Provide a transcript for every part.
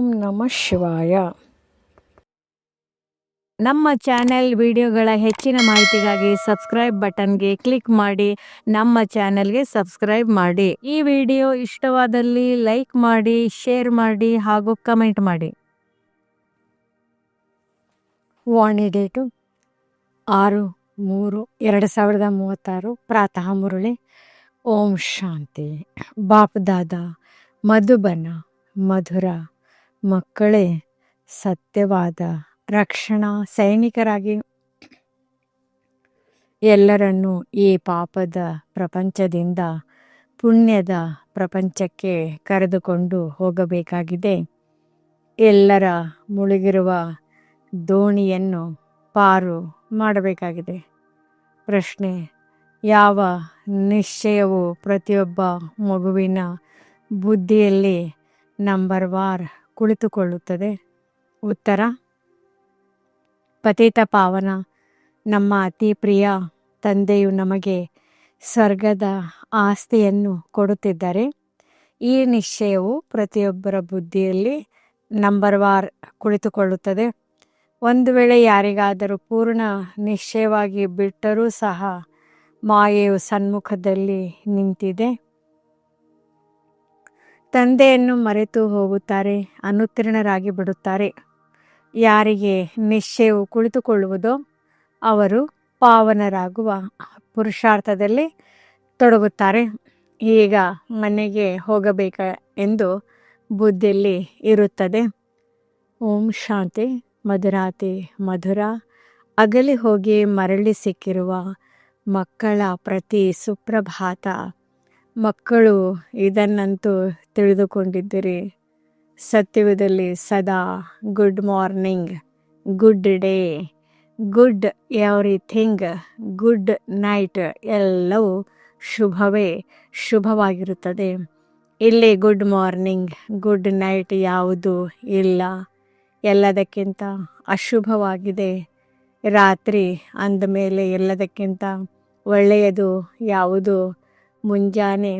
ಓಂ ನಮಃ ಶಿವಾಯ. ನಮ್ಮ ಚಾನೆಲ್ ವಿಡಿಯೋಗಳ ಹೆಚ್ಚಿನ ಮಾಹಿತಿಗಾಗಿ ಸಬ್ಸ್ಕ್ರೈಬ್ ಬಟನ್ಗೆ ಕ್ಲಿಕ್ ಮಾಡಿ ನಮ್ಮ ಚಾನೆಲ್ಗೆ ಸಬ್ಸ್ಕ್ರೈಬ್ ಮಾಡಿ. ಈ ವಿಡಿಯೋ ಇಷ್ಟವಾದಲ್ಲಿ ಲೈಕ್ ಮಾಡಿ, ಶೇರ್ ಮಾಡಿ ಹಾಗೂ ಕಮೆಂಟ್ ಮಾಡಿ. ವಾಣಿ ಡೇಟು 6/3/2036 ಪ್ರಾತಃ ಮುರಳಿ. ಓಂ ಶಾಂತಿ. ಬಾಪ್ ದಾದಾ ಮಧುಬನ ಮಧುರ ಮಕ್ಕಳೇ, ಸತ್ಯವಾದ ರಕ್ಷಣಾ ಸೈನಿಕರಾಗಿ ಎಲ್ಲರನ್ನೂ ಈ ಪಾಪದ ಪ್ರಪಂಚದಿಂದ ಪುಣ್ಯದ ಪ್ರಪಂಚಕ್ಕೆ ಕರೆದುಕೊಂಡು ಹೋಗಬೇಕಾಗಿದೆ. ಎಲ್ಲರ ಮುಳುಗಿರುವ ದೋಣಿಯನ್ನು ಪಾರು ಮಾಡಬೇಕಾಗಿದೆ. ಪ್ರಶ್ನೆ: ಯಾವ ನಿಶ್ಚಯವು ಪ್ರತಿಯೊಬ್ಬ ಮಗುವಿನ ಬುದ್ಧಿಯಲ್ಲಿ ನಂಬರ್ ವಾರ್ ಕುಳಿತುಕೊಳ್ಳುತ್ತದೆ? ಉತ್ತರ: ಪತಿತ ಪಾವನ ನಮ್ಮ ಅತಿ ಪ್ರಿಯ ತಂದೆಯು ನಮಗೆ ಸ್ವರ್ಗದ ಆಸ್ತಿಯನ್ನು ಕೊಡುತ್ತಿದ್ದಾರೆ. ಈ ನಿಶ್ಚಯವು ಪ್ರತಿಯೊಬ್ಬರ ಬುದ್ಧಿಯಲ್ಲಿ ನಂಬರ್ ವಾರ್ ಕುಳಿತುಕೊಳ್ಳುತ್ತದೆ. ಒಂದು ವೇಳೆ ಯಾರಿಗಾದರೂ ಪೂರ್ಣ ನಿಶ್ಚಯವಾಗಿ ಬಿಟ್ಟರೂ ಸಹ ಮಾಯೆಯು ಸನ್ಮುಖದಲ್ಲಿ ನಿಂತಿದೆ. ತಂದೆಯನ್ನು ಮರೆತು ಹೋಗುತ್ತಾರೆ, ಅನುತ್ತೀರ್ಣರಾಗಿ ಬಿಡುತ್ತಾರೆ. ಯಾರಿಗೆ ನಿಶ್ಚಯವು ಕುಳಿತುಕೊಳ್ಳುವುದೋ ಅವರು ಪಾವನರಾಗುವ ಪುರುಷಾರ್ಥದಲ್ಲಿ ತೊಡಗುತ್ತಾರೆ. ಈಗ ಮನೆಗೆ ಹೋಗಬೇಕ ಎಂದು ಬುದ್ಧಿಯಲ್ಲಿ ಇರುತ್ತದೆ. ಓಂ ಶಾಂತಿ. ಮಧುರಾತಿ ಮಧುರ. ಅಗಲಿ ಹೋಗಿ ಮರಳಿ ಸಿಕ್ಕಿರುವ ಮಕ್ಕಳ ಪ್ರತಿ ಸುಪ್ರಭಾತ. ಮಕ್ಕಳು ಇದನ್ನಂತೂ ತಿಳಿದುಕೊಂಡಿದ್ದೀರಿ, ಸತ್ಯಯುಗದಲ್ಲಿ ಸದಾ good morning, good day, good everything, good night ಎಲ್ಲವೂ ಶುಭವೇ ಶುಭವಾಗಿರುತ್ತದೆ. ಇಲ್ಲಿ ಗುಡ್ ಮಾರ್ನಿಂಗ್, ಗುಡ್ ನೈಟ್ ಯಾವುದೂ ಇಲ್ಲ. ಎಲ್ಲದಕ್ಕಿಂತ ಅಶುಭವಾಗಿದೆ ರಾತ್ರಿ. ಅಂದಮೇಲೆ ಎಲ್ಲದಕ್ಕಿಂತ ಒಳ್ಳೆಯದು ಯಾವುದು? ಮುಂಜಾನೆ.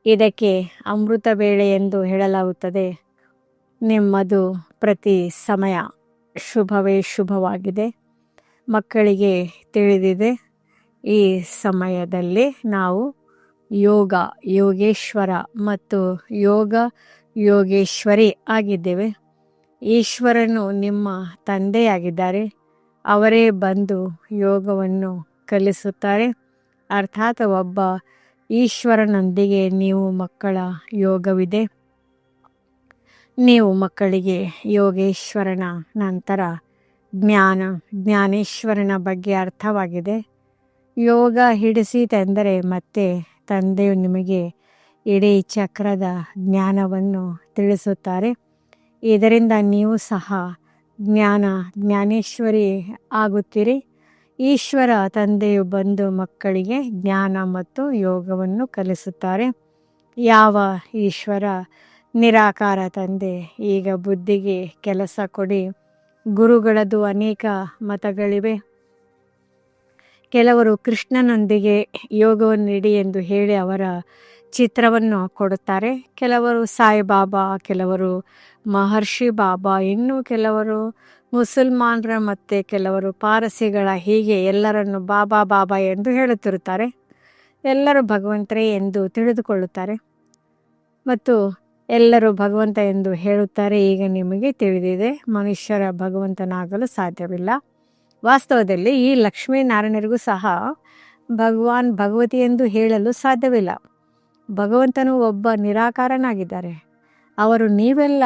ಇದಕ್ಕೆ ಅಮೃತ ವೇಳೆ ಎಂದು ಹೇಳಲಾಗುತ್ತದೆ. ನಿಮ್ಮದು ಪ್ರತಿ ಸಮಯ ಶುಭವೇ ಶುಭವಾಗಿದೆ. ಮಕ್ಕಳಿಗೆ ತಿಳಿದಿದೆ, ಈ ಸಮಯದಲ್ಲಿ ನಾವು ಯೋಗ ಯೋಗೇಶ್ವರ ಮತ್ತು ಯೋಗ ಯೋಗೇಶ್ವರಿ ಆಗಿದ್ದೇವೆ. ಈಶ್ವರನು ನಿಮ್ಮ ತಂದೆಯಾಗಿದ್ದಾರೆ. ಅವರೇ ಬಂದು ಯೋಗವನ್ನು ಕಲಿಸುತ್ತಾರೆ. ಅರ್ಥಾತ್ ಒಬ್ಬ ಈಶ್ವರನೊಂದಿಗೆ ನೀವು ಮಕ್ಕಳ ಯೋಗವಿದೆ. ನೀವು ಮಕ್ಕಳಿಗೆ ಯೋಗೇಶ್ವರನ ನಂತರ ಜ್ಞಾನೇಶ್ವರನ ಬಗ್ಗೆ ಅರ್ಥವಾಗಿದೆ. ಯೋಗ ಹಿಡಿಸಿತೆಂದರೆ ಮತ್ತೆ ತಂದೆಯು ನಿಮಗೆ ಇಡೀ ಚಕ್ರದ ಜ್ಞಾನವನ್ನು ತಿಳಿಸುತ್ತಾರೆ. ಇದರಿಂದ ನೀವು ಸಹ ಜ್ಞಾನೇಶ್ವರಿ ಆಗುತ್ತೀರಿ. ಈಶ್ವರ ತಂದೆಯು ಬಂದು ಮಕ್ಕಳಿಗೆ ಜ್ಞಾನ ಮತ್ತು ಯೋಗವನ್ನು ಕಲಿಸುತ್ತಾರೆ. ಯಾವ ಈಶ್ವರ? ನಿರಾಕಾರ ತಂದೆ. ಈಗ ಬುದ್ಧಿಗೆ ಕೆಲಸ ಕೊಡಿ. ಗುರುಗಳದು ಅನೇಕ ಮತಗಳಿವೆ. ಕೆಲವರು ಕೃಷ್ಣನೊಂದಿಗೆ ಯೋಗವನ್ನು ನೀಡಿ ಎಂದು ಹೇಳಿ ಅವರ ಚಿತ್ರವನ್ನು ಕೊಡುತ್ತಾರೆ. ಕೆಲವರು ಸಾಯಿಬಾಬಾ, ಕೆಲವರು ಮಹರ್ಷಿ ಬಾಬಾ, ಇನ್ನು ಕೆಲವರು ಮುಸಲ್ಮಾನರ ಮತ್ತು ಕೆಲವರು ಪಾರಸಿಗಳ, ಹೀಗೆ ಎಲ್ಲರನ್ನು ಬಾಬಾ ಬಾಬಾ ಎಂದು ಹೇಳುತ್ತಿರುತ್ತಾರೆ. ಎಲ್ಲರೂ ಭಗವಂತರೇ ಎಂದು ತಿಳಿದುಕೊಳ್ಳುತ್ತಾರೆ ಮತ್ತು ಎಲ್ಲರೂ ಭಗವಂತ ಎಂದು ಹೇಳುತ್ತಾರೆ. ಈಗ ನಿಮಗೆ ತಿಳಿದಿದೆ, ಮನುಷ್ಯರ ಭಗವಂತನಾಗಲು ಸಾಧ್ಯವಿಲ್ಲ. ವಾಸ್ತವದಲ್ಲಿ ಈ ಲಕ್ಷ್ಮೀನಾರಾಯಣರಿಗೂ ಸಹ ಭಗವಾನ್ ಭಗವತಿ ಎಂದು ಹೇಳಲು ಸಾಧ್ಯವಿಲ್ಲ. ಭಗವಂತನು ಒಬ್ಬ ನಿರಾಕಾರನಾಗಿದ್ದಾರೆ. ಅವರು ನೀವೆಲ್ಲ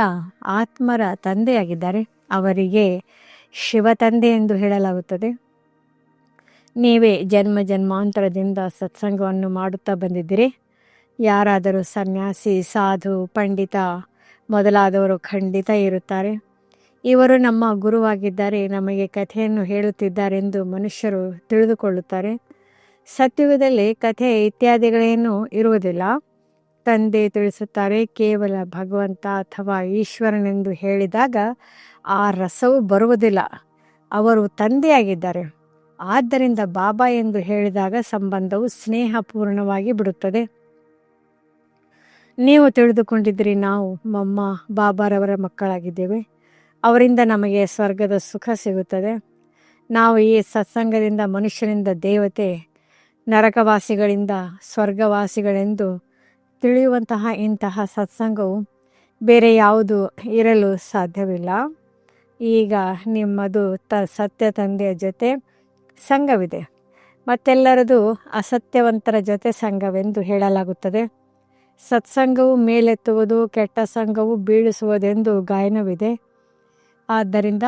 ಆತ್ಮರ ತಂದೆಯಾಗಿದ್ದಾರೆ. ಅವರಿಗೆ ಶಿವ ತಂದೆ ಎಂದು ಹೇಳಲಾಗುತ್ತದೆ. ನೀವೇ ಜನ್ಮ ಜನ್ಮಾಂತರದಿಂದ ಸತ್ಸಂಗವನ್ನು ಮಾಡುತ್ತಾ ಬಂದಿದ್ದೀರಿ. ಯಾರಾದರೂ ಸನ್ಯಾಸಿ, ಸಾಧು, ಪಂಡಿತ ಮೊದಲಾದವರು ಖಂಡಿತ ಇರುತ್ತಾರೆ. ಇವರು ನಮ್ಮ ಗುರುವಾಗಿದ್ದಾರೆ, ನಮಗೆ ಕಥೆಯನ್ನು ಹೇಳುತ್ತಿದ್ದಾರೆಂದು ಮನುಷ್ಯರು ತಿಳಿದುಕೊಳ್ಳುತ್ತಾರೆ. ಸತ್ಯುಗದಲ್ಲಿ ಕಥೆ ಇತ್ಯಾದಿಗಳೇನೂ ಇರುವುದಿಲ್ಲ. ತಂದೆ ತಿಳಿಸುತ್ತಾರೆ, ಕೇವಲ ಭಗವಂತ ಅಥವಾ ಈಶ್ವರನೆಂದು ಹೇಳಿದಾಗ ಆ ರಸವು ಬರುವುದಿಲ್ಲ. ಅವರು ತಂದೆಯಾಗಿದ್ದಾರೆ. ಆದ್ದರಿಂದ ಬಾಬಾ ಎಂದು ಹೇಳಿದಾಗ ಸಂಬಂಧವು ಸ್ನೇಹಪೂರ್ಣವಾಗಿ ಬಿಡುತ್ತದೆ. ನೀವು ತಿಳಿದುಕೊಂಡಿದ್ರಿ ನಾವು ಮಮ್ಮ ಬಾಬಾರವರ ಮಕ್ಕಳಾಗಿದ್ದೇವೆ, ಅವರಿಂದ ನಮಗೆ ಸ್ವರ್ಗದ ಸುಖ ಸಿಗುತ್ತದೆ. ನಾವು ಈ ಸತ್ಸಂಗದಿಂದ ಮನುಷ್ಯನಿಂದ ದೇವತೆ, ನರಕವಾಸಿಗಳಿಂದ ಸ್ವರ್ಗವಾಸಿಗಳೆಂದು ತಿಳಿಯುವಂತಹ ಇಂತಹ ಸತ್ಸಂಗವು ಬೇರೆ ಯಾವುದು ಇರಲು ಸಾಧ್ಯವಿಲ್ಲ. ಈಗ ನಿಮ್ಮದು ಸತ್ಯ ತಂದೆಯ ಜೊತೆ ಸಂಘವಿದೆ, ಮತ್ತೆಲ್ಲರದು ಅಸತ್ಯವಂತರ ಜೊತೆ ಸಂಘವೆಂದು ಹೇಳಲಾಗುತ್ತದೆ. ಸತ್ಸಂಗವು ಮೇಲೆತ್ತುವುದು, ಕೆಟ್ಟ ಸಂಘವು ಬೀಳಿಸುವುದೆಂದು ಗಾಯನವಿದೆ. ಆದ್ದರಿಂದ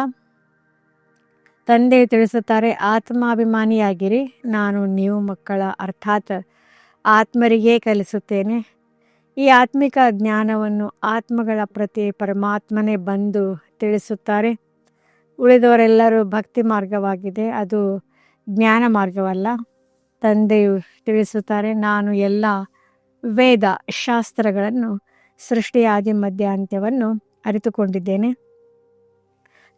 ತಂದೆ ತಿಳಿಸುತ್ತಾರೆ, ಆತ್ಮಾಭಿಮಾನಿಯಾಗಿರಿ, ನಾನು ನೀವು ಮಕ್ಕಳ ಅರ್ಥಾತ್ ಆತ್ಮರಿಗೇ ಕಲಿಸುತ್ತೇನೆ. ಈ ಆತ್ಮಿಕ ಜ್ಞಾನವನ್ನು ಆತ್ಮಗಳ ಪ್ರತಿ ಪರಮಾತ್ಮನೇ ಬಂದು ತಿಳಿಸುತ್ತಾರೆ. ಉಳಿದವರೆಲ್ಲರೂ ಭಕ್ತಿ ಮಾರ್ಗವಾಗಿದೆ, ಅದು ಜ್ಞಾನ ಮಾರ್ಗವಲ್ಲ. ತಂದೆಯು ತಿಳಿಸುತ್ತಾರೆ, ನಾನು ಎಲ್ಲ ವೇದ ಶಾಸ್ತ್ರಗಳನ್ನು, ಸೃಷ್ಟಿ ಆದಿ ಮಧ್ಯ ಅಂತ್ಯವನ್ನು ಅರಿತುಕೊಂಡಿದ್ದೇನೆ.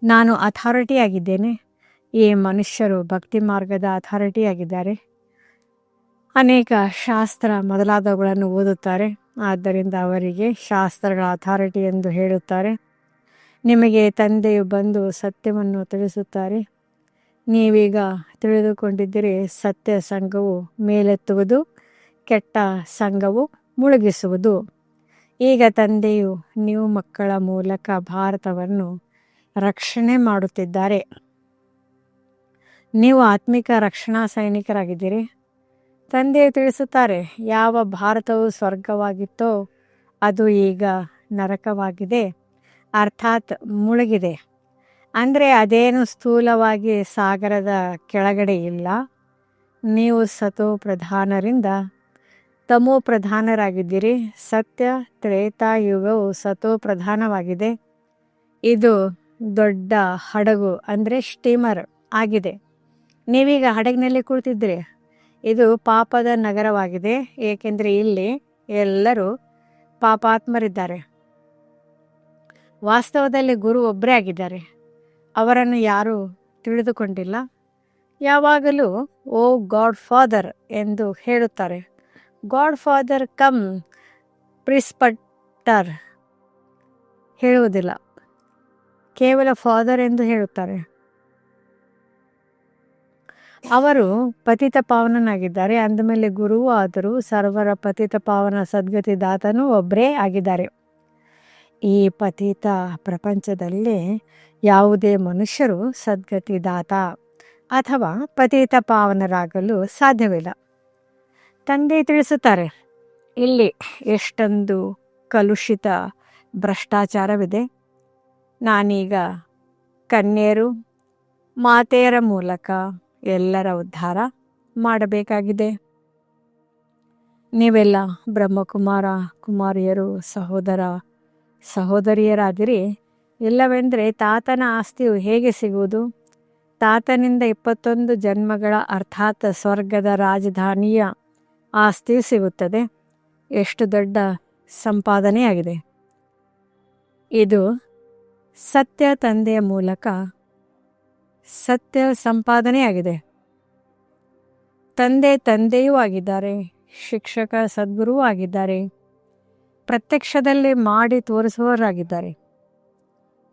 ನಾನು ಅಥಾರಿಟಿಯಾಗಿದ್ದೇನೆ. ಈ ಮನುಷ್ಯರು ಭಕ್ತಿ ಮಾರ್ಗದ ಅಥಾರಿಟಿಯಾಗಿದ್ದಾರೆ. ಅನೇಕ ಶಾಸ್ತ್ರ ಮೊದಲಾದವುಗಳನ್ನು ಓದುತ್ತಾರೆ, ಆದ್ದರಿಂದ ಅವರಿಗೆ ಶಾಸ್ತ್ರಗಳ ಅಥಾರಿಟಿ ಎಂದು ಹೇಳುತ್ತಾರೆ. ನಿಮಗೆ ತಂದೆಯು ಬಂದು ಸತ್ಯವನ್ನು ತಿಳಿಸುತ್ತಾರೆ. ನೀವೀಗ ತಿಳಿದುಕೊಂಡಿದ್ದರೆ ಸತ್ಯ ಸಂಘವು ಮೇಲೆತ್ತುವುದು, ಕೆಟ್ಟ ಸಂಘವು ಮುಳುಗಿಸುವುದು. ಈಗ ತಂದೆಯು ನೀವು ಮಕ್ಕಳ ಮೂಲಕ ಭಾರತವನ್ನು ರಕ್ಷಣೆ ಮಾಡುತ್ತಿದ್ದಾರೆ. ನೀವು ಆತ್ಮಿಕ ರಕ್ಷಣಾ ಸೈನಿಕರಾಗಿದ್ದೀರಿ. ತಂದೆಯು ತಿಳಿಸುತ್ತಾರೆ, ಯಾವ ಭಾರತವು ಸ್ವರ್ಗವಾಗಿತ್ತೋ ಅದು ಈಗ ನರಕವಾಗಿದೆ, ಅರ್ಥಾತ್ ಮುಳುಗಿದೆ. ಅಂದರೆ ಅದೇನು ಸ್ಥೂಲವಾಗಿ ಸಾಗರದ ಕೆಳಗಡೆ ಇಲ್ಲ. ನೀವು ಸತೋ ಪ್ರಧಾನರಿಂದ ತಮೋ ಪ್ರಧಾನರಾಗಿದ್ದೀರಿ. ಸತ್ಯ ತ್ರೇತಾಯುಗವು ಸತೋ ಪ್ರಧಾನವಾಗಿದೆ. ಇದು ದೊಡ್ಡ ಹಡಗು ಅಂದರೆ ಸ್ಟೀಮರ್ ಆಗಿದೆ. ನೀವೀಗ ಹಡಗಿನಲ್ಲಿ ಕುಳಿತಿದ್ದೀರಿ. ಇದು ಪಾಪದ ನಗರವಾಗಿದೆ, ಏಕೆಂದರೆ ಇಲ್ಲಿ ಎಲ್ಲರೂ ಪಾಪಾತ್ಮರಿದ್ದಾರೆ. ವಾಸ್ತವದಲ್ಲಿ ಗುರು ಒಬ್ಬರೇ ಆಗಿದ್ದಾರೆ, ಅವರನ್ನು ಯಾರೂ ತಿಳಿದುಕೊಂಡಿಲ್ಲ. ಯಾವಾಗಲೂ ಓ ಗಾಡ್ ಫಾದರ್ ಎಂದು ಹೇಳುತ್ತಾರೆ. ಗಾಡ್ ಫಾದರ್ ಕಮ್ ಪ್ರಿಸ್ಪಟರ್ ಹೇಳುವುದಿಲ್ಲ, ಕೇವಲ ಫಾದರ್ ಎಂದು ಹೇಳುತ್ತಾರೆ. ಅವರು ಪತಿತ ಪಾವನನಾಗಿದ್ದಾರೆ. ಅಂದಮೇಲೆ ಗುರುವು ಆದರೂ ಸರ್ವರ ಪತಿತ ಪಾವನ ಸದ್ಗತಿ ದಾತನೂ ಒಬ್ಬರೇ ಆಗಿದ್ದಾರೆ. ಈ ಪತಿತ ಪ್ರಪಂಚದಲ್ಲಿ ಯಾವುದೇ ಮನುಷ್ಯರು ಸದ್ಗತಿ ದಾತ ಅಥವಾ ಪತಿತ ಪಾವನರಾಗಲು ಸಾಧ್ಯವಿಲ್ಲ. ತಂದೆ ತಿಳಿಸುತ್ತಾರೆ, ಇಲ್ಲಿ ಎಷ್ಟೊಂದು ಕಲುಷಿತ ಭ್ರಷ್ಟಾಚಾರವಿದೆ. ನಾನೀಗ ಕನ್ಯೆಯರು, ಮಾತೆಯರ ಮೂಲಕ ಎಲ್ಲರ ಉದ್ಧಾರ ಮಾಡಬೇಕಾಗಿದೆ. ನೀವೆಲ್ಲ ಬ್ರಹ್ಮಕುಮಾರ ಕುಮಾರಿಯರು, ಸಹೋದರ ಸಹೋದರಿಯರಾದಿರಿ. ಇಲ್ಲವೆಂದರೆ ತಾತನ ಆಸ್ತಿಯು ಹೇಗೆ ಸಿಗುವುದು? ತಾತನಿಂದ 21 ಜನ್ಮಗಳ ಅರ್ಥಾತ್ ಸ್ವರ್ಗದ ರಾಜಧಾನಿಯ ಆಸ್ತಿಯು ಸಿಗುತ್ತದೆ. ಎಷ್ಟು ದೊಡ್ಡ ಸಂಪಾದನೆಯಾಗಿದೆ. ಇದು ಸತ್ಯ ತಂದೆಯ ಮೂಲಕ ಸತ್ಯ ಸಂಪಾದನೆಯಾಗಿದೆ. ತಂದೆಯೂ ಆಗಿದ್ದಾರೆ, ಶಿಕ್ಷಕ ಸದ್ಗುರುವೂ ಆಗಿದ್ದಾರೆ, ಪ್ರತ್ಯಕ್ಷದಲ್ಲಿ ಮಾಡಿ ತೋರಿಸುವವರಾಗಿದ್ದಾರೆ.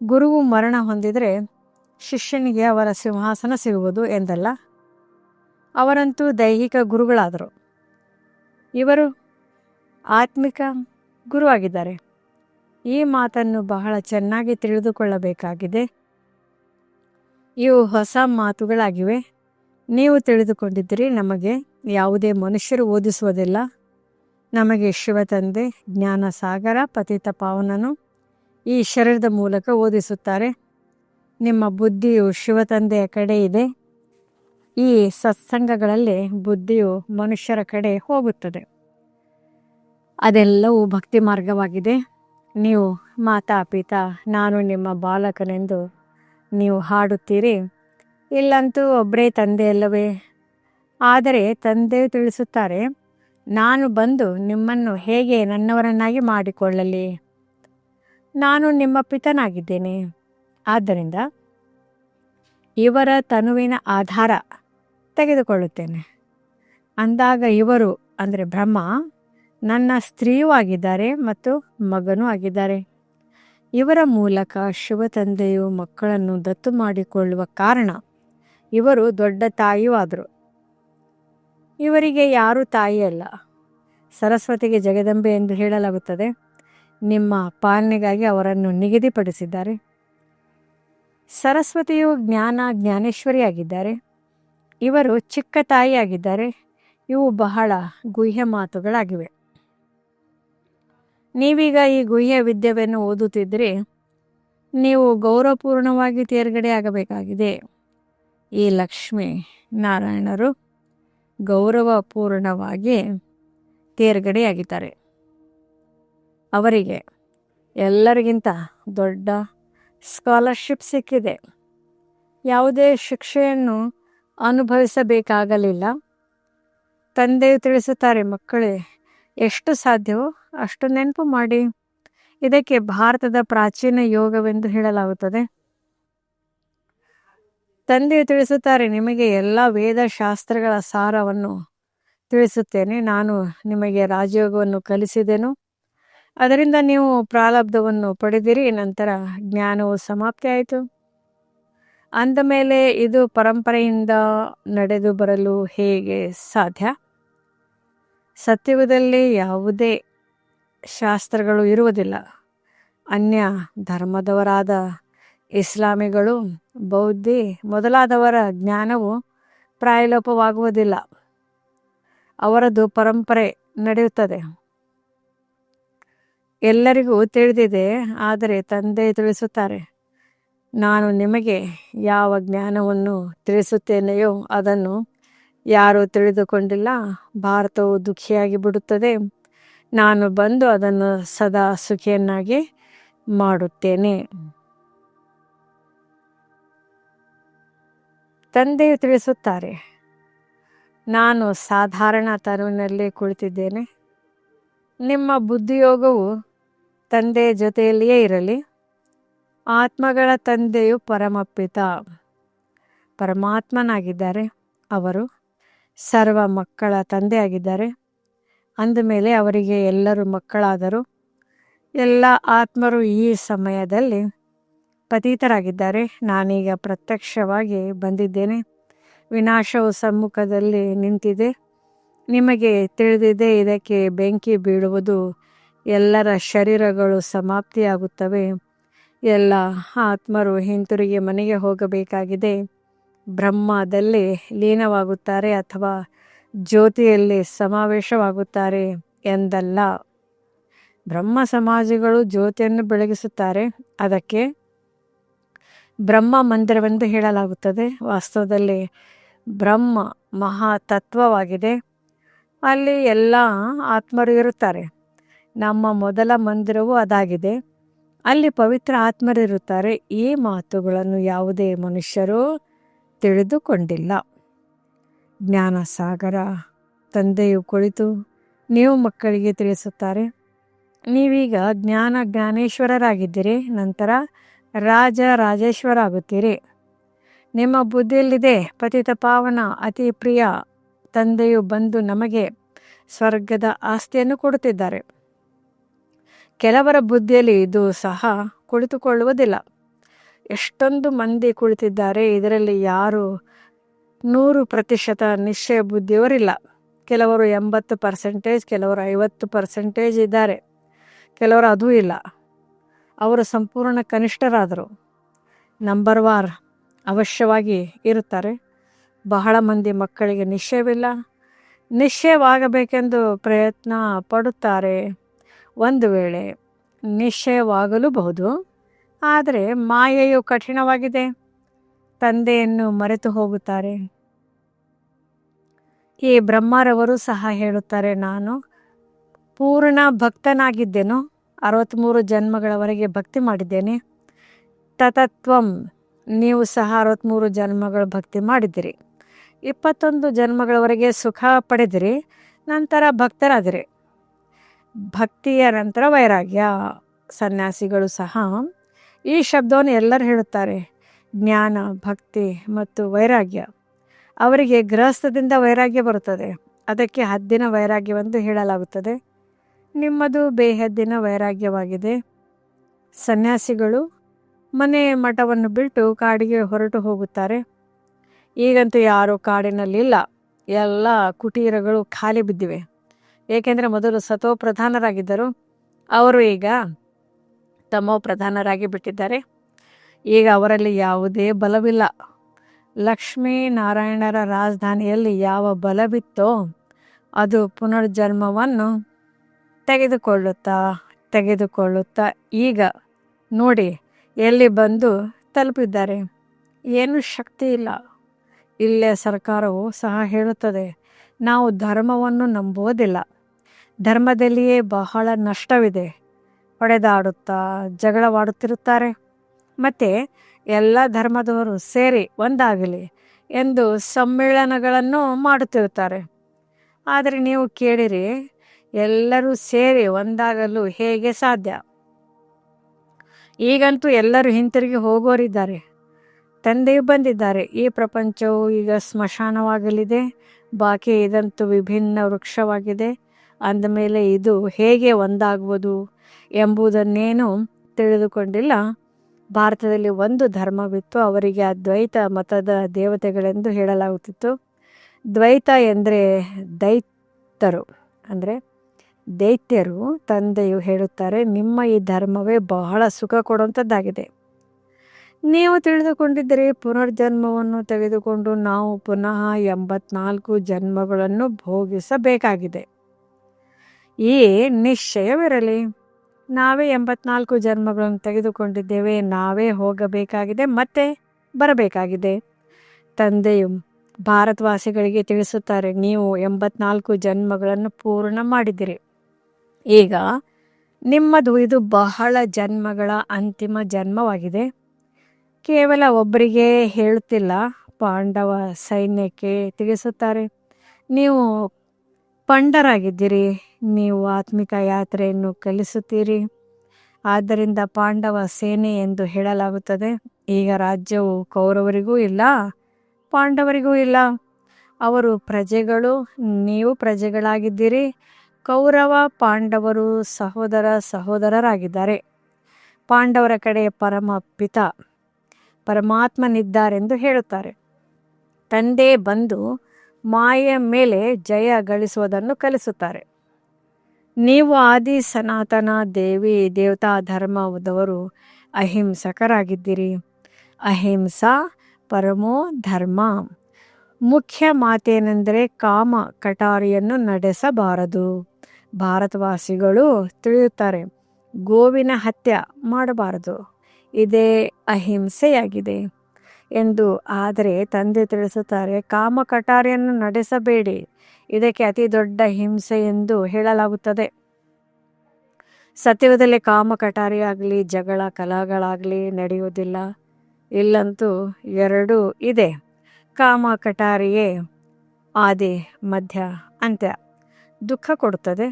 ಗುರುವು ಮರಣ ಹೊಂದಿದರೆ ಶಿಷ್ಯನಿಗೆ ಅವರ ಸಿಂಹಾಸನ ಸಿಗುವುದು ಎಂದಲ್ಲ. ಅವರಂತೂ ದೈಹಿಕ ಗುರುಗಳಾದರು. ಇವರು ಆತ್ಮಿಕ ಗುರುವಾಗಿದ್ದಾರೆ. ಈ ಮಾತನ್ನು ಬಹಳ ಚೆನ್ನಾಗಿ ತಿಳಿದುಕೊಳ್ಳಬೇಕಾಗಿದೆ. ಇವು ಹೊಸ ಮಾತುಗಳಾಗಿವೆ. ನೀವು ತಿಳಿದುಕೊಂಡಿದ್ದರೆ ನಮಗೆ ಯಾವುದೇ ಮನುಷ್ಯರು ಓದಿಸುವುದಿಲ್ಲ. ನಮಗೆ ಶಿವತಂದೆ ಜ್ಞಾನಸಾಗರ ಪತಿತ ಪಾವನನು ಈ ಶರೀರದ ಮೂಲಕ ಓದಿಸುತ್ತಾರೆ. ನಿಮ್ಮ ಬುದ್ಧಿಯು ಶಿವತಂದೆಯ ಕಡೆ ಇದೆ. ಈ ಸತ್ಸಂಗಗಳಲ್ಲಿ ಬುದ್ಧಿಯು ಮನುಷ್ಯರ ಕಡೆ ಹೋಗುತ್ತದೆ. ಅದೆಲ್ಲವೂ ಭಕ್ತಿ ಮಾರ್ಗವಾಗಿದೆ. ನೀವು ಮಾತಾ ಪಿತಾ ನಾನು ನಿಮ್ಮ ಬಾಲಕನೆಂದು ನೀವು ಹಾಡುತ್ತೀರಿ. ಇಲ್ಲಂತೂ ಒಬ್ಬರೇ ತಂದೆಯಲ್ಲವೇ? ಆದರೆ ತಂದೆಯು ತಿಳಿಸುತ್ತಾರೆ, ನಾನು ಬಂದು ನಿಮ್ಮನ್ನು ಹೇಗೆ ನನ್ನವರನ್ನಾಗಿ ಮಾಡಿಕೊಳ್ಳಲಿ? ನಾನು ನಿಮ್ಮ ಪಿತನಾಗಿದ್ದೇನೆ. ಆದ್ದರಿಂದ ಇವರ ತನುವಿನ ಆಧಾರ ತೆಗೆದುಕೊಳ್ಳುತ್ತೇನೆ. ಅಂದಾಗ ಇವರು ಅಂದರೆ ಬ್ರಹ್ಮ ನನ್ನ ಸ್ತ್ರೀಯೂ ಆಗಿದ್ದಾರೆ ಮತ್ತು ಮಗನೂ ಆಗಿದ್ದಾರೆ. ಇವರ ಮೂಲಕ ಶಿವ ತಂದೆಯು ಮಕ್ಕಳನ್ನು ದತ್ತು ಮಾಡಿಕೊಳ್ಳುವ ಕಾರಣ ಇವರು ದೊಡ್ಡ ತಾಯಿಯೂ ಆದರು. ಇವರಿಗೆ ಯಾರೂ ತಾಯಿಯಲ್ಲ. ಸರಸ್ವತಿಗೆ ಜಗದಂಬೆ ಎಂದು ಹೇಳಲಾಗುತ್ತದೆ. ನಿಮ್ಮ ಪಾಲನೆಗಾಗಿ ಅವರನ್ನು ನಿಗದಿಪಡಿಸಿದ್ದಾರೆ. ಸರಸ್ವತಿಯು ಜ್ಞಾನೇಶ್ವರಿಯಾಗಿದ್ದಾರೆ. ಇವರು ಚಿಕ್ಕ ತಾಯಿಯಾಗಿದ್ದಾರೆ. ಇವು ಬಹಳ ಗುಹ್ಯ ಮಾತುಗಳಾಗಿವೆ. ನೀವೀಗ ಈ ಗುಹ್ಯ ವಿದ್ಯೆಯನ್ನು ಓದುತ್ತಿದ್ದರೆ ನೀವು ಗೌರವಪೂರ್ಣವಾಗಿ ತೇರ್ಗಡೆ ಆಗಬೇಕಾಗಿದೆ. ಈ ಲಕ್ಷ್ಮೀ ನಾರಾಯಣರು ಗೌರವಪೂರ್ಣವಾಗಿ ತೇರ್ಗಡೆಯಾಗಿದ್ದಾರೆ. ಅವರಿಗೆ ಎಲ್ಲರಿಗಿಂತ ದೊಡ್ಡ ಸ್ಕಾಲರ್ಶಿಪ್ ಸಿಕ್ಕಿದೆ. ಯಾವುದೇ ಶಿಕ್ಷೆಯನ್ನು ಅನುಭವಿಸಬೇಕಾಗಲಿಲ್ಲ. ತಂದೆಯು ತಿಳಿಸುತ್ತಾರೆ, ಮಕ್ಕಳೇ, ಎಷ್ಟು ಸಾಧ್ಯವೋ ಅಷ್ಟು ನೆನಪು ಮಾಡಿ. ಇದಕ್ಕೆ ಭಾರತದ ಪ್ರಾಚೀನ ಯೋಗವೆಂದು ಹೇಳಲಾಗುತ್ತದೆ. ತಂದೆಯು ತಿಳಿಸುತ್ತಾರೆ, ನಿಮಗೆ ಎಲ್ಲ ವೇದಶಾಸ್ತ್ರಗಳ ಸಾರವನ್ನು ತಿಳಿಸುತ್ತೇನೆ. ನಾನು ನಿಮಗೆ ರಾಜಯೋಗವನ್ನು ಕಲಿಸಿದೆನು. ಅದರಿಂದ ನೀವು ಪ್ರಾರಬ್ಧವನ್ನು ಪಡೆದಿರಿ. ನಂತರ ಜ್ಞಾನವು ಸಮಾಪ್ತಿ ಆಯಿತು. ಅಂದಮೇಲೆ ಇದು ಪರಂಪರೆಯಿಂದ ನಡೆದು ಬರಲು ಹೇಗೆ ಸಾಧ್ಯ? ಸತ್ಯುಗದಲ್ಲಿ ಯಾವುದೇ ಶಾಸ್ತ್ರಗಳು ಇರುವುದಿಲ್ಲ. ಅನ್ಯ ಧರ್ಮದವರಾದ ಇಸ್ಲಾಮಿಗಳು, ಬೌದ್ಧಿ ಮೊದಲಾದವರ ಜ್ಞಾನವು ಪ್ರಾಯಲೋಪವಾಗುವುದಿಲ್ಲ. ಅವರದು ಪರಂಪರೆ ನಡೆಯುತ್ತದೆ. ಎಲ್ಲರಿಗೂ ತಿಳಿದಿದೆ. ಆದರೆ ತಂದೆ ತಿಳಿಸುತ್ತಾರೆ, ನಾನು ನಿಮಗೆ ಯಾವ ಜ್ಞಾನವನ್ನು ತಿಳಿಸುತ್ತೇನೆಯೋ ಅದನ್ನು ಯಾರೂ ತಿಳಿದುಕೊಂಡಿಲ್ಲ. ಭಾರತವು ದುಃಖಿಯಾಗಿ ಬಿಡುತ್ತದೆ. ನಾನು ಬಂದು ಅದನ್ನು ಸದಾ ಸುಖಿಯನ್ನಾಗಿ ಮಾಡುತ್ತೇನೆ. ತಂದೆಯು ತಿಳಿಸುತ್ತಾರೆ, ನಾನು ಸಾಧಾರಣ ತನುವಿನಲ್ಲಿ ಕುಳಿತಿದ್ದೇನೆ. ನಿಮ್ಮ ಬುದ್ಧಿಯೋಗವು ತಂದೆಯ ಜೊತೆಯಲ್ಲಿಯೇ ಇರಲಿ. ಆತ್ಮಗಳ ತಂದೆಯು ಪರಮಪಿತ ಪರಮಾತ್ಮನಾಗಿದ್ದಾರೆ. ಅವರು ಸರ್ವ ಮಕ್ಕಳ ತಂದೆಯಾಗಿದ್ದಾರೆ. ಅಂದಮೇಲೆ ಅವರಿಗೆ ಎಲ್ಲರೂ ಮಕ್ಕಳಾದರು. ಎಲ್ಲ ಆತ್ಮರು ಈ ಸಮಯದಲ್ಲಿ ಪತಿತರಾಗಿದ್ದಾರೆ. ನಾನೀಗ ಪ್ರತ್ಯಕ್ಷವಾಗಿ ಬಂದಿದ್ದೇನೆ. ವಿನಾಶವು ಸಮ್ಮುಖದಲ್ಲಿ ನಿಂತಿದೆ. ನಿಮಗೆ ತಿಳಿದಿದೆ, ಇದಕ್ಕೆ ಬೆಂಕಿ ಬೀಳುವುದು. ಎಲ್ಲರ ಶರೀರಗಳು ಸಮಾಪ್ತಿಯಾಗುತ್ತವೆ. ಎಲ್ಲ ಆತ್ಮರು ಹಿಂತಿರುಗಿ ಮನೆಗೆ ಹೋಗಬೇಕಾಗಿದೆ. ಬ್ರಹ್ಮದಲ್ಲಿ ಲೀನವಾಗುತ್ತಾರೆ ಅಥವಾ ಜ್ಯೋತಿಯಲ್ಲಿ ಸಮಾವೇಶವಾಗುತ್ತಾರೆ ಎಂದಲ್ಲ. ಬ್ರಹ್ಮ ಸಮಾಜಿಗಳು ಜ್ಯೋತಿಯನ್ನು ಬೆಳಗಿಸುತ್ತಾರೆ. ಅದಕ್ಕೆ ಬ್ರಹ್ಮ ಮಂದಿರವೆಂದು ಹೇಳಲಾಗುತ್ತದೆ. ವಾಸ್ತವದಲ್ಲಿ ಬ್ರಹ್ಮ ಮಹಾತತ್ವವಾಗಿದೆ. ಅಲ್ಲಿ ಎಲ್ಲ ಆತ್ಮರು ಇರುತ್ತಾರೆ. ನಮ್ಮ ಮೊದಲ ಮಂದಿರವು ಅದಾಗಿದೆ. ಅಲ್ಲಿ ಪವಿತ್ರ ಆತ್ಮರಿರುತ್ತಾರೆ. ಈ ಮಾತುಗಳನ್ನು ಯಾವುದೇ ಮನುಷ್ಯರು ತಿಳಿದುಕೊಂಡಿಲ್ಲ. ಜ್ಞಾನಸಾಗರ ತಂದೆಯು ಕುಳಿತು ನೀವು ಮಕ್ಕಳಿಗೆ ತಿಳಿಸುತ್ತಾರೆ, ನೀವೀಗ ಜ್ಞಾನೇಶ್ವರರಾಗಿದ್ದೀರಿ. ನಂತರ ರಾಜೇಶ್ವರ ಆಗುತ್ತೀರಿ. ನಿಮ್ಮ ಬುದ್ಧಿಯಲ್ಲಿದೆ ಪತಿತ ಪಾವನ ಅತಿ ಪ್ರಿಯ ತಂದೆಯು ಬಂದು ನಮಗೆ ಸ್ವರ್ಗದ ಆಸ್ತಿಯನ್ನು ಕೊಡುತ್ತಿದ್ದಾರೆ. ಕೆಲವರ ಬುದ್ಧಿಯಲ್ಲಿ ಇದು ಸಹ ಕುಳಿತುಕೊಳ್ಳುವುದಿಲ್ಲ. ಎಷ್ಟೊಂದು ಮಂದಿ ಕುಳಿತಿದ್ದಾರೆ. ಇದರಲ್ಲಿ ಯಾರು 100% ನಿಶ್ಚಯ ಬುದ್ಧಿಯವರಿಲ್ಲ. ಕೆಲವರು 80%, ಕೆಲವರು 50% ಇದ್ದಾರೆ. ಕೆಲವರು ಅದೂ ಇಲ್ಲ. ಅವರು ಸಂಪೂರ್ಣ ಕನಿಷ್ಠರಾದರು. ನಂಬರ್ ವಾರ್ ಅವಶ್ಯವಾಗಿ ಇರುತ್ತಾರೆ. ಬಹಳ ಮಂದಿ ಮಕ್ಕಳಿಗೆ ನಿಶ್ಚಯವಿಲ್ಲ. ನಿಶ್ಚಯವಾಗಬೇಕೆಂದು ಪ್ರಯತ್ನ ಪಡುತ್ತಾರೆ. ಒಂದು ವೇಳೆ ನಿಶ್ಚಯವಾಗಲೂಬಹುದು. ಆದರೆ ಮಾಯೆಯು ಕಠಿಣವಾಗಿದೆ. ತಂದೆಯನ್ನು ಮರೆತು ಹೋಗುತ್ತಾರೆ. ಈ ಬ್ರಹ್ಮರವರು ಸಹ ಹೇಳುತ್ತಾರೆ, ನಾನು ಪೂರ್ಣ ಭಕ್ತನಾಗಿದ್ದೆನು. 63 ಜನ್ಮಗಳವರೆಗೆ ಭಕ್ತಿ ಮಾಡಿದ್ದೇನೆ. ತತತ್ವಂ ನೀವು ಸಹ 63 ಜನ್ಮಗಳ ಭಕ್ತಿ ಮಾಡಿದಿರಿ. 21 ಜನ್ಮಗಳವರೆಗೆ ಸುಖ ಪಡೆದಿರಿ. ನಂತರ ಭಕ್ತರಾದಿರಿ. ಭಕ್ತಿಯ ನಂತರ ವೈರಾಗ್ಯ. ಸನ್ಯಾಸಿಗಳು ಸಹ ಈ ಶಬ್ದವನ್ನು ಎಲ್ಲರೂ ಹೇಳುತ್ತಾರೆ. ಜ್ಞಾನ, ಭಕ್ತಿ ಮತ್ತು ವೈರಾಗ್ಯ. ಅವರಿಗೆ ಗೃಹಸ್ಥದಿಂದ ವೈರಾಗ್ಯ ಬರುತ್ತದೆ. ಅದಕ್ಕೆ ಹದ್ದಿನ ವೈರಾಗ್ಯವೆಂದು ಹೇಳಲಾಗುತ್ತದೆ. ನಿಮ್ಮದು ಬೇಹದ್ದಿನ ವೈರಾಗ್ಯವಾಗಿದೆ. ಸನ್ಯಾಸಿಗಳು ಮನೆ ಮಠವನ್ನು ಬಿಟ್ಟು ಕಾಡಿಗೆ ಹೊರಟು ಹೋಗುತ್ತಾರೆ. ಈಗಂತೂ ಯಾರೂ ಕಾಡಿನಲ್ಲಿಲ್ಲ. ಎಲ್ಲ ಕುಟೀರಗಳು ಖಾಲಿ ಬಿದ್ದಿವೆ. ಏಕೆಂದರೆ ಮೊದಲು ಸತೋ ಪ್ರಧಾನರಾಗಿದ್ದರು, ಅವರು ಈಗ ತಮೋ ಪ್ರಧಾನರಾಗಿ ಬಿಟ್ಟಿದ್ದಾರೆ. ಈಗ ಅವರಲ್ಲಿ ಯಾವುದೇ ಬಲವಿಲ್ಲ. ಲಕ್ಷ್ಮೀನಾರಾಯಣರ ರಾಜಧಾನಿಯಲ್ಲಿ ಯಾವ ಬಲವಿತ್ತೋ ಅದು ಪುನರ್ಜನ್ಮವನ್ನು ತೆಗೆದುಕೊಳ್ಳುತ್ತಾ ಈಗ ನೋಡಿ ಎಲ್ಲಿ ಬಂದು ತಲುಪಿದ್ದಾರೆ. ಏನೂ ಶಕ್ತಿ ಇಲ್ಲ. ಇಲ್ಲೇ ಸರ್ಕಾರವು ಸಹ ಹೇಳುತ್ತದೆ, ನಾವು ಧರ್ಮವನ್ನು ನಂಬುವುದಿಲ್ಲ. ಧರ್ಮದಲ್ಲಿಯೇ ಬಹಳ ನಷ್ಟವಿದೆ. ಹೊಡೆದಾಡುತ್ತಾ ಜಗಳವಾಡುತ್ತಿರುತ್ತಾರೆ. ಮತ್ತು ಎಲ್ಲ ಧರ್ಮದವರು ಸೇರಿ ಒಂದಾಗಲಿ ಎಂದು ಸಮ್ಮೇಳನಗಳನ್ನು ಮಾಡುತ್ತಿರುತ್ತಾರೆ. ಆದರೆ ನೀವು ಕೇಳಿರಿ, ಎಲ್ಲರೂ ಸೇರಿ ಒಂದಾಗಲು ಹೇಗೆ ಸಾಧ್ಯ? ಈಗಂತೂ ಎಲ್ಲರೂ ಹಿಂತಿರುಗಿ ಹೋಗೋರಿದ್ದಾರೆ. ತಂದೆಯು ಬಂದಿದ್ದಾರೆ. ಈ ಪ್ರಪಂಚವು ಈಗ ಸ್ಮಶಾನವಾಗಲಿದೆ. ಬಾಕಿ ಇದಂತೂ ವಿಭಿನ್ನ ವೃಕ್ಷವಾಗಿದೆ. ಅಂದಮೇಲೆ ಇದು ಹೇಗೆ ಒಂದಾಗುವುದು ಎಂಬುದನ್ನೇನು ತಿಳಿದುಕೊಂಡಿಲ್ಲ. ಭಾರತದಲ್ಲಿ ಒಂದು ಧರ್ಮವಿತ್ತು. ಅವರಿಗೆ ಅದ್ವೈತ ಮತದ ದೇವತೆಗಳೆಂದು ಹೇಳಲಾಗುತ್ತಿತ್ತು. ದ್ವೈತ ಎಂದರೆ ದೈತ್ಯರು. ತಂದೆಯು ಹೇಳುತ್ತಾರೆ, ನಿಮ್ಮ ಈ ಧರ್ಮವೇ ಬಹಳ ಸುಖ ಕೊಡುವಂಥದ್ದಾಗಿದೆ. ನೀವು ತಿಳಿದುಕೊಂಡಿದ್ದರೆ ಪುನರ್ಜನ್ಮವನ್ನು ತೆಗೆದುಕೊಂಡು ನಾವು ಪುನಃ 84 ಜನ್ಮಗಳನ್ನು ಭೋಗಿಸಬೇಕಾಗಿದೆ. ಈ ನಿಶ್ಚಯವಿರಲಿ. ನಾವೇ 84 ಜನ್ಮಗಳನ್ನು ತೆಗೆದುಕೊಂಡಿದ್ದೇವೆ. ನಾವೇ ಹೋಗಬೇಕಾಗಿದೆ, ಮತ್ತೆ ಬರಬೇಕಾಗಿದೆ. ತಂದೆಯು ಭಾರತವಾಸಿಗಳಿಗೆ ತಿಳಿಸುತ್ತಾರೆ, ನೀವು 84 ಜನ್ಮಗಳನ್ನು ಪೂರ್ಣ ಮಾಡಿದಿರಿ. ಈಗ ನಿಮ್ಮದು ಇದು ಬಹಳ ಜನ್ಮಗಳ ಅಂತಿಮ ಜನ್ಮವಾಗಿದೆ. ಕೇವಲ ಒಬ್ಬರಿಗೆ ಹೇಳುತ್ತಿಲ್ಲ, ಪಾಂಡವ ಸೈನ್ಯಕ್ಕೆ ತಿಳಿಸುತ್ತಾರೆ, ನೀವು ಪಂಡರಾಗಿದ್ದೀರಿ. ನೀವು ಆತ್ಮಿಕ ಯಾತ್ರೆಯನ್ನು ಕಲಿಸುತ್ತೀರಿ. ಆದ್ದರಿಂದ ಪಾಂಡವ ಸೇನೆ ಎಂದು ಹೇಳಲಾಗುತ್ತದೆ. ಈಗ ರಾಜ್ಯವು ಕೌರವರಿಗೂ ಇಲ್ಲ, ಪಾಂಡವರಿಗೂ ಇಲ್ಲ. ಅವರು ಪ್ರಜೆಗಳು, ನೀವು ಪ್ರಜೆಗಳಾಗಿದ್ದೀರಿ. ಕೌರವ ಪಾಂಡವರು ಸಹೋದರರಾಗಿದ್ದಾರೆ. ಪಾಂಡವರ ಕಡೆ ಪರಮಾತ್ಮನಿದ್ದಾರೆಂದು ಹೇಳುತ್ತಾರೆ. ತಂದೆ ಬಂದು ಮಾಯೆಯ ಮೇಲೆ ಜಯ ಗಳಿಸುವುದನ್ನು ಕಲಿಸುತ್ತಾರೆ. ನೀವು ಆದಿ ಸನಾತನ ದೇವತಾ ಧರ್ಮದವರು ಅಹಿಂಸಕರಾಗಿದ್ದೀರಿ. ಅಹಿಂಸಾ ಪರಮೋ ಧರ್ಮ. ಮುಖ್ಯ ಮಾತೇನೆಂದರೆ ಕಾಮ ಕಟಾರಿಯನ್ನು ನಡೆಸಬಾರದು. ಭಾರತವಾಸಿಗಳು ತಿಳಿಯುತ್ತಾರೆ, ಗೋವಿನ ಹತ್ಯೆ ಮಾಡಬಾರದು. ಇದೇ ಅಹಿಂಸೆಯಾಗಿದೆ ಎಂದು. ಆದರೆ ತಂದೆ ತಿಳಿಸುತ್ತಾರೆ, ಕಾಮ ಕಟಾರಿಯನ್ನು ನಡೆಸಬೇಡಿ. ಇದಕ್ಕೆ ಅತಿ ದೊಡ್ಡ ಹಿಂಸೆ ಎಂದು ಹೇಳಲಾಗುತ್ತದೆ. ಸತ್ಯದಲ್ಲಿ ಕಾಮ ಕಟಾರಿಯಾಗಲಿ ಜಗಳ ಕಲಹಗಳಾಗಲಿ ನಡೆಯುವುದಿಲ್ಲ. ಇಲ್ಲಂತೂ ಎರಡೂ ಇದೆ. ಕಾಮ ಕಟಾರಿಯೇ ಆದಿ ಮಧ್ಯ ಅಂತ್ಯ. ದುಃಖ ಕೊಡುತ್ತದೆ.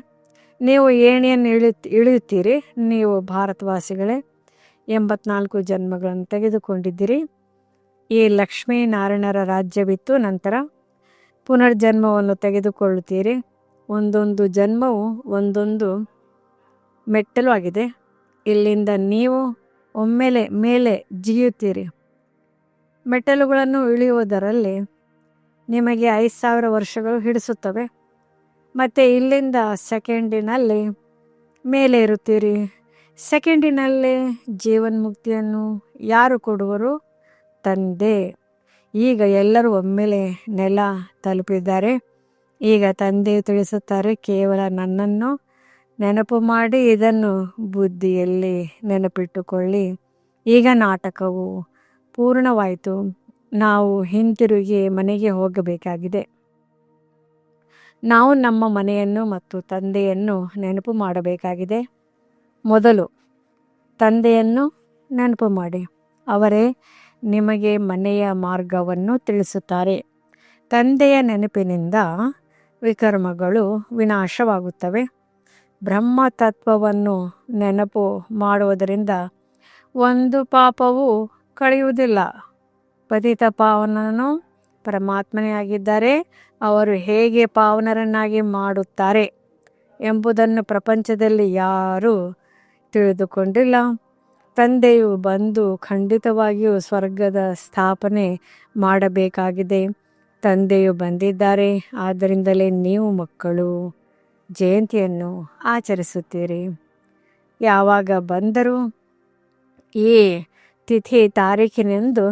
ನೀವು ಏಣಿಯನ್ನು ಇಳಿಯುತ್ತೀರಿ. ನೀವು ಭಾರತವಾಸಿಗಳೇ 84 ಜನ್ಮಗಳನ್ನು ತೆಗೆದುಕೊಂಡಿದ್ದೀರಿ. ಈ ಲಕ್ಷ್ಮೀನಾರಾಯಣರ ರಾಜ್ಯವಿತ್ತು. ನಂತರ ಪುನರ್ಜನ್ಮವನ್ನು ತೆಗೆದುಕೊಳ್ಳುತ್ತೀರಿ. ಒಂದೊಂದು ಜನ್ಮವು ಒಂದೊಂದು ಮೆಟ್ಟಲು ಆಗಿದೆ. ಇಲ್ಲಿಂದ ನೀವು ಒಮ್ಮೆಲೆ ಮೇಲೆ ಜಿಗಿಯುತ್ತೀರಿ. ಮೆಟ್ಟಲುಗಳನ್ನು ಇಳಿಯುವುದರಲ್ಲಿ ನಿಮಗೆ 5000 ವರ್ಷಗಳು ಹಿಡಿಸುತ್ತವೆ. ಮತ್ತು ಇಲ್ಲಿಂದ ಸೆಕೆಂಡಿನಲ್ಲಿ ಮೇಲೆ ಇರುತ್ತೀರಿ. ಸೆಕೆಂಡಿನಲ್ಲಿ ಜೀವನ್ಮುಕ್ತಿಯನ್ನು ಯಾರು ಕೊಡುವರು? ತಂದೆ. ಈಗ ಎಲ್ಲರೂ ಒಮ್ಮೆಲೆ ನೆಲ ತಲುಪಿದ್ದಾರೆ. ಈಗ ತಂದೆಯು ತಿಳಿಸುತ್ತಾರೆ, ಕೇವಲ ನನ್ನನ್ನು ನೆನಪು ಮಾಡಿ ಇದನ್ನು ಬುದ್ಧಿಯಲ್ಲಿ ನೆನಪಿಟ್ಟುಕೊಳ್ಳಿ. ಈಗ ನಾಟಕವು ಪೂರ್ಣವಾಯಿತು. ನಾವು ಹಿಂತಿರುಗಿ ಮನೆಗೆ ಹೋಗಬೇಕಾಗಿದೆ. ನಾವು ನಮ್ಮ ಮನೆಯನ್ನು ಮತ್ತು ತಂದೆಯನ್ನು ನೆನಪು ಮಾಡಬೇಕಾಗಿದೆ. ಮೊದಲು ತಂದೆಯನ್ನು ನೆನಪು ಮಾಡಿ. ಅವರೇ ನಿಮಗೆ ಮನೆಯ ಮಾರ್ಗವನ್ನು ತಿಳಿಸುತ್ತಾರೆ. ತಂದೆಯ ನೆನಪಿನಿಂದ ವಿಕರ್ಮಗಳು ವಿನಾಶವಾಗುತ್ತವೆ. ಬ್ರಹ್ಮತತ್ವವನ್ನು ನೆನಪು ಮಾಡುವುದರಿಂದ ಒಂದು ಪಾಪವೂ ಕಳೆಯುವುದಿಲ್ಲ. ಪತಿತ ಪಾವನನು ಪರಮಾತ್ಮನೇ ಆಗಿದ್ದಾರೆ. ಅವರು ಹೇಗೆ ಪಾವನರನ್ನಾಗಿ ಮಾಡುತ್ತಾರೆ ಎಂಬುದನ್ನು ಪ್ರಪಂಚದಲ್ಲಿ ಯಾರೂ ತಿಳಿದುಕೊಂಡಿಲ್ಲ. ತಂದೆಯು ಬಂದು ಖಂಡಿತವಾಗಿಯೂ ಸ್ವರ್ಗದ ಸ್ಥಾಪನೆ ಮಾಡಬೇಕಾಗಿದೆ. ತಂದೆಯು ಬಂದಿದ್ದಾರೆ, ಆದ್ದರಿಂದಲೇ ನೀವು ಮಕ್ಕಳು ಜಯಂತಿಯನ್ನು ಆಚರಿಸುತ್ತೀರಿ. ಯಾವಾಗ ಬಂದರೂ ಈ ತಿಥಿ ತಾರೀಖಿನೆಂದು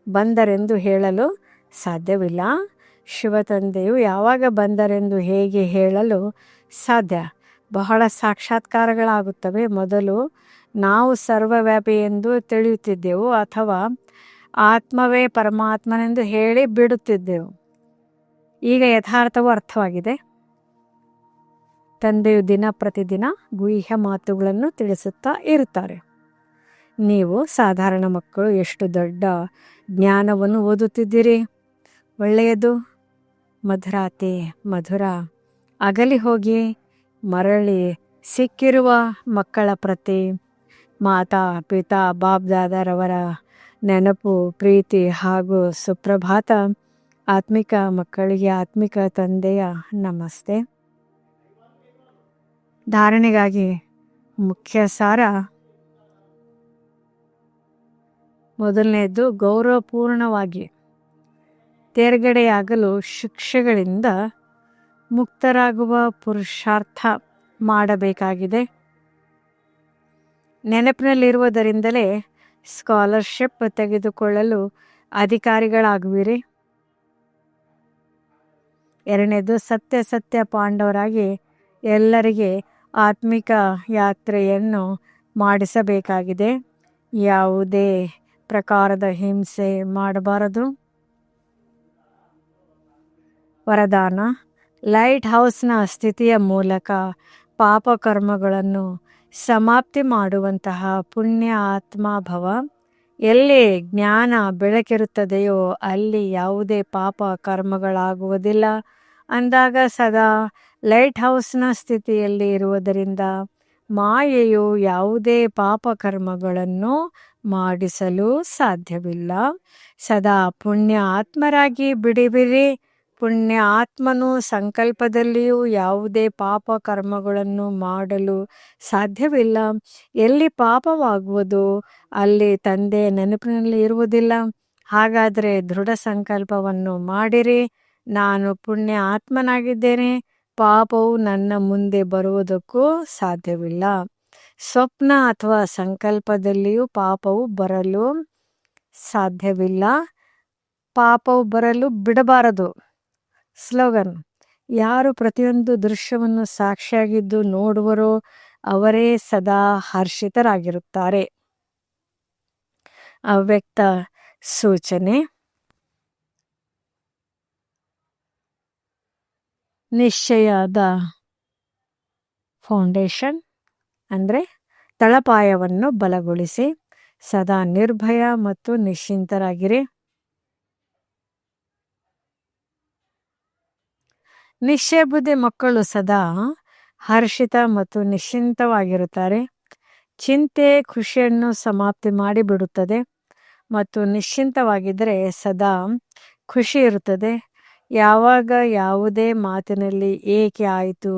ಬಂದರೆಂದು ಹೇಳಲು ಸಾಧ್ಯವಿಲ್ಲ. ಶಿವತಂದೆಯು ಯಾವಾಗ ಬಂದರೆಂದು ಹೇಗೆ ಹೇಳಲು ಸಾಧ್ಯ? ಬಹಳ ಸಾಕ್ಷಾತ್ಕಾರಗಳಾಗುತ್ತವೆ. ಮೊದಲು ನಾವು ಸರ್ವವ್ಯಾಪಿ ಎಂದು ತಿಳಿಯುತ್ತಿದ್ದೆವು, ಅಥವಾ ಆತ್ಮವೇ ಪರಮಾತ್ಮನೆಂದು ಹೇಳಿ ಬಿಡುತ್ತಿದ್ದೆವು. ಈಗ ಯಥಾರ್ಥವು ಅರ್ಥವಾಗಿದೆ. ತಂದೆಯು ದಿನ ಪ್ರತಿದಿನ ಗುಹ್ಯ ಮಾತುಗಳನ್ನು ತಿಳಿಸುತ್ತಾ ಇರುತ್ತಾರೆ. ನೀವು ಸಾಧಾರಣ ಮಕ್ಕಳು ಎಷ್ಟು ದೊಡ್ಡ ಜ್ಞಾನವನ್ನು ಓದುತ್ತಿದ್ದೀರಿ. ಒಳ್ಳೆಯದು. ಮಧುರಾತಿ ಮಧುರ. ಅಗಲಿ ಹೋಗಿ ಮರಳಿ ಸಿಕ್ಕಿರುವ ಮಕ್ಕಳ ಪ್ರತಿ ಮಾತಾ ಪಿತಾ ಬಾಬ್ದಾದರವರ ನೆನಪು, ಪ್ರೀತಿ ಹಾಗೂ ಸುಪ್ರಭಾತ. ಆತ್ಮಿಕ ಮಕ್ಕಳಿಗೆ ಆತ್ಮಿಕ ತಂದೆಯ ನಮಸ್ತೆ. ಧಾರಣೆಗಾಗಿ ಮುಖ್ಯ ಸಾರ. ಮೊದಲನೆಯದು, ಗೌರವಪೂರ್ಣವಾಗಿ ತೇರ್ಗಡೆಯಾಗಲು ಶಿಕ್ಷೆಗಳಿಂದ ಮುಕ್ತರಾಗುವ ಪುರುಷಾರ್ಥ ಮಾಡಬೇಕಾಗಿದೆ. ನೆನಪಿನಲ್ಲಿರುವುದರಿಂದಲೇ ಸ್ಕಾಲರ್ಶಿಪ್ ತೆಗೆದುಕೊಳ್ಳಲು ಅಧಿಕಾರಿಗಳಾಗುವಿರಿ. ಎರಡನೇದು, ಸತ್ಯ ಪಾಂಡವರಾಗಿ ಎಲ್ಲರಿಗೆ ಆತ್ಮಿಕ ಯಾತ್ರೆಯನ್ನು ಮಾಡಿಸಬೇಕಾಗಿದೆ. ಯಾವುದೇ ಪ್ರಕಾರದ ಹಿಂಸೆ ಮಾಡಬಾರದು. ವರದಾನ: ಲೈಟ್ ಹೌಸ್ನ ಸ್ಥಿತಿಯ ಮೂಲಕ ಪಾಪಕರ್ಮಗಳನ್ನು ಸಮಾಪ್ತಿ ಮಾಡುವಂತಹ ಪುಣ್ಯ ಆತ್ಮಭವ. ಎಲ್ಲಿ ಜ್ಞಾನ ಬೆಳಕಿರುತ್ತದೆಯೋ ಅಲ್ಲಿ ಯಾವುದೇ ಪಾಪ ಕರ್ಮಗಳಾಗುವುದಿಲ್ಲ. ಅಂದಾಗ ಸದಾ ಲೈಟ್ ಹೌಸ್ನ ಸ್ಥಿತಿಯಲ್ಲಿ ಇರುವುದರಿಂದ ಮಾಯೆಯು ಯಾವುದೇ ಪಾಪ ಕರ್ಮಗಳನ್ನು ಮಾಡಿಸಲು ಸಾಧ್ಯವಿಲ್ಲ. ಸದಾ ಪುಣ್ಯ ಆತ್ಮರಾಗಿ ಬಿಡಿಬಿರಿ. ಪುಣ್ಯ ಆತ್ಮನು ಸಂಕಲ್ಪದಲ್ಲಿಯೂ ಯಾವುದೇ ಪಾಪ ಕರ್ಮಗಳನ್ನು ಮಾಡಲು ಸಾಧ್ಯವಿಲ್ಲ. ಎಲ್ಲಿ ಪಾಪವಾಗುವುದು ಅಲ್ಲಿ ತಂದೆ ನೆನಪಿನಲ್ಲಿ ಇರುವುದಿಲ್ಲ. ಹಾಗಾದರೆ ದೃಢ ಸಂಕಲ್ಪವನ್ನು ಮಾಡಿರಿ. ನಾನು ಪುಣ್ಯ ಆತ್ಮನಾಗಿದ್ದೇನೆ, ಪಾಪವು ನನ್ನ ಮುಂದೆ ಬರುವುದಕ್ಕೂ ಸಾಧ್ಯವಿಲ್ಲ. ಸ್ವಪ್ನ ಅಥವಾ ಸಂಕಲ್ಪದಲ್ಲಿಯೂ ಪಾಪವು ಬರಲು ಸಾಧ್ಯವಿಲ್ಲ. ಪಾಪವು ಬರಲು ಬಿಡಬಾರದು. ಸ್ಲೋಗನ್: ಯಾರು ಪ್ರತಿಯೊಂದು ದೃಶ್ಯವನ್ನು ಸಾಕ್ಷಿಯಾಗಿದ್ದು ನೋಡುವರೋ ಅವರೇ ಸದಾ ಹರ್ಷಿತರಾಗಿರುತ್ತಾರೆ. ಅವ್ಯಕ್ತ ಸೂಚನೆ: ನಿಶ್ಚಯದ ಫೌಂಡೇಶನ್ ಅಂದರೆ ತಳಪಾಯವನ್ನು ಬಲಗೊಳಿಸಿ. ಸದಾ ನಿರ್ಭಯ ಮತ್ತು ನಿಶ್ಚಿಂತರಾಗಿರಿ. ನಿಶ್ಚಯ ಬುದ್ಧಿ ಮಕ್ಕಳು ಸದಾ ಹರ್ಷಿತ ಮತ್ತು ನಿಶ್ಚಿಂತವಾಗಿರುತ್ತಾರೆ. ಚಿಂತೆ ಖುಷಿಯನ್ನು ಸಮಾಪ್ತಿ ಮಾಡಿಬಿಡುತ್ತದೆ ಮತ್ತು ನಿಶ್ಚಿಂತವಾಗಿದ್ದರೆ ಸದಾ ಖುಷಿ ಇರುತ್ತದೆ. ಯಾವಾಗ ಯಾವುದೇ ಮಾತಿನಲ್ಲಿ ಏಕೆ ಆಯಿತು,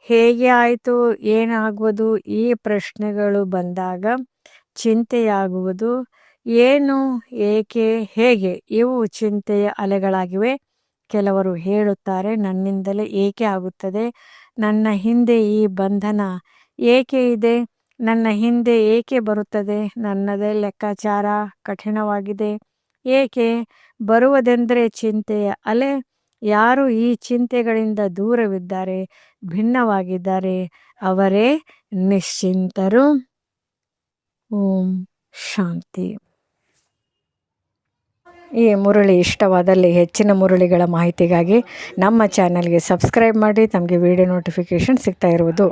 ಹೇಗೆ ಆಯಿತು, ಏನಾಗುವುದು ಈ ಪ್ರಶ್ನೆಗಳು ಬಂದಾಗ ಚಿಂತೆಯಾಗುವುದು. ಏನು, ಏಕೆ, ಹೇಗೆ ಇವು ಚಿಂತೆಯ ಅಲೆಗಳಾಗಿವೆ. ಕೆಲವರು ಹೇಳುತ್ತಾರೆ, ನನ್ನಿಂದಲೇ ಏಕೆ ಆಗುತ್ತದೆ, ನನ್ನ ಹಿಂದೆ ಈ ಬಂಧನ ಏಕೆ ಇದೆ, ನನ್ನ ಹಿಂದೆ ಏಕೆ ಬರುತ್ತದೆ, ನನ್ನದೇ ಲೆಕ್ಕಾಚಾರ ಕಠಿಣವಾಗಿದೆ. ಏಕೆ ಬರುವುದೆಂದರೆ ಚಿಂತೆಯ ಅಲೆ. ಯಾರು ಈ ಚಿಂತೆಗಳಿಂದ ದೂರವಿದ್ದಾರೆ, ಭಿನ್ನವಾಗಿದ್ದಾರೆ, ಅವರೇ ನಿಶ್ಚಿಂತರು. ಓಂ ಶಾಂತಿ. ಈ ಮುರಳಿ ಇಷ್ಟವಾದಲ್ಲಿ ಹೆಚ್ಚಿನ ಮುರಳಿಗಳ ಮಾಹಿತಿಗಾಗಿ ನಮ್ಮ ಚಾನಲ್ಗೆ ಸಬ್ಸ್ಕ್ರೈಬ್ ಮಾಡಿ. ತಮಗೆ ವಿಡಿಯೋ ನೋಟಿಫಿಕೇಷನ್ ಸಿಗ್ತಾ ಇರುವುದು.